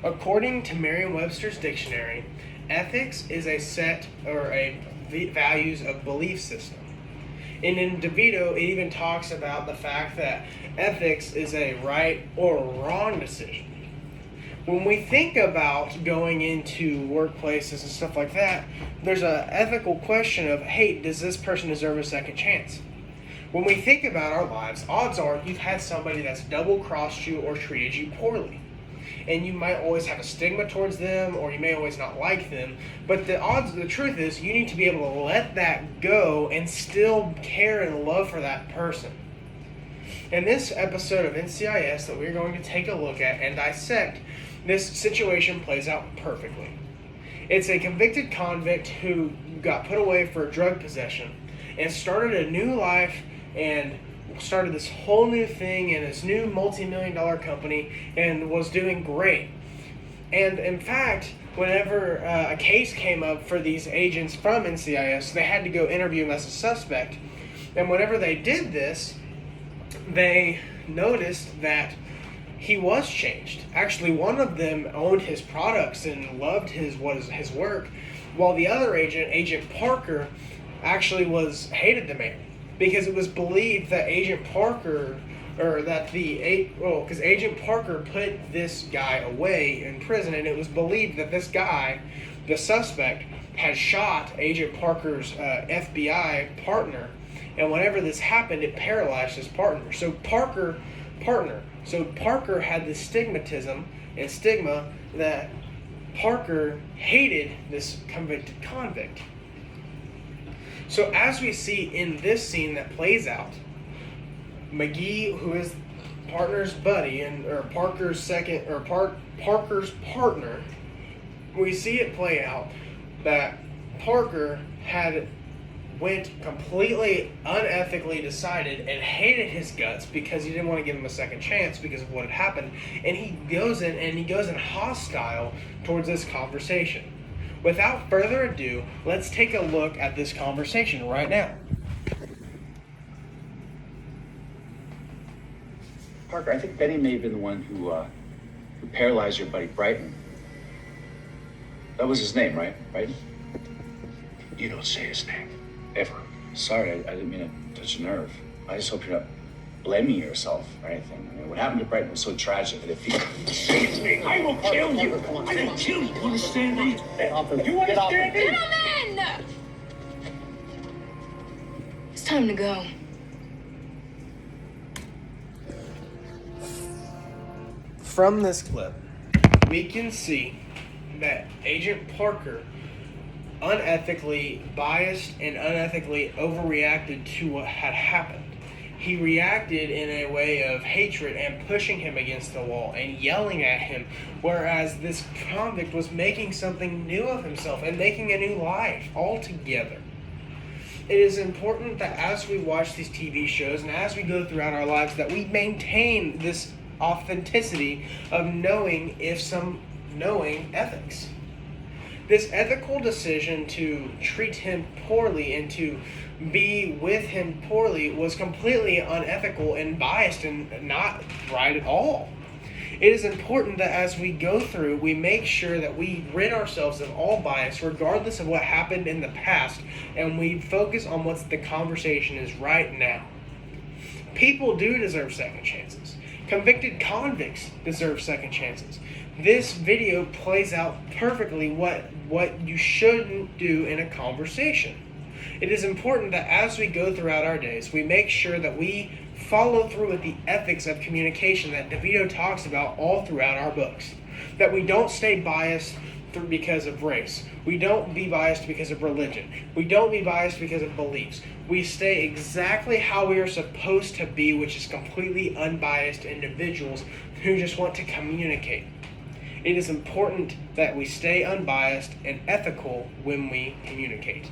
According to Merriam-Webster's dictionary, ethics is a set or a values of belief system. And in DeVito, it even talks about the fact that ethics is a right or wrong decision. When we think about going into workplaces and stuff like that, there's an ethical question of, hey, does this person deserve a second chance? When we think about our lives, odds are you've had somebody that's double-crossed you or treated you poorly. And you might always have a stigma towards them, or you may always not like them. But the truth is, you need to be able to let that go and still care and love for that person. In this episode of NCIS that we're going to take a look at and dissect, this situation plays out perfectly. It's a convicted convict who got put away for drug possession and started a new life and started this whole new thing in his new multi-million-dollar company and was doing great. And in fact, whenever a case came up for these agents from NCIS, they had to go interview him as a suspect. And whenever they did this, they noticed that he was changed. Actually, one of them owned his products and loved his work, while the other agent, Agent Parker, actually hated the man. Because it was believed that Agent Parker put this guy away in prison, and it was believed that this guy, the suspect, had shot Agent Parker's FBI partner, and whenever this happened, it paralyzed his partner. So Parker had this stigma that Parker hated this convicted convict. So as we see in this scene that plays out, McGee, who is partner's buddy Parker's partner, we see it play out that Parker went completely unethically decided and hated his guts because he didn't want to give him a second chance because of what had happened, and he goes in hostile towards this conversation. Without further ado, let's take a look at this conversation right now. Parker, I think Benny may have been the one who paralyzed your buddy Brighton. That was his name, right? Brighton? You don't say his name. Ever. Sorry, I didn't mean to touch a nerve. I just hope you're not blaming yourself or anything. I mean, what happened to Brighton was so tragic that if you Say his name, I will kill you. I will kill you. You understand me? You understand me? Gentlemen! It's time to go. From this clip, we can see that Agent Parker unethically biased and unethically overreacted to what had happened. He reacted in a way of hatred and pushing him against the wall and yelling at him, whereas this convict was making something new of himself and making a new life altogether. It is important that as we watch these TV shows and as we go throughout our lives that we maintain this authenticity of knowing ethics. This ethical decision to treat him poorly and to be with him poorly was completely unethical and biased and not right at all. It is important that as we go through, we make sure that we rid ourselves of all bias, regardless of what happened in the past, and we focus on what the conversation is right now. People do deserve second chances. Convicted convicts deserve second chances. This video plays out perfectly what you shouldn't do in a conversation. It is important that as we go throughout our days, we make sure that we follow through with the ethics of communication that DeVito talks about all throughout our books. That we don't stay biased because of race. We don't be biased because of religion. We don't be biased because of beliefs. We stay exactly how we are supposed to be, which is completely unbiased individuals who just want to communicate. It is important that we stay unbiased and ethical when we communicate.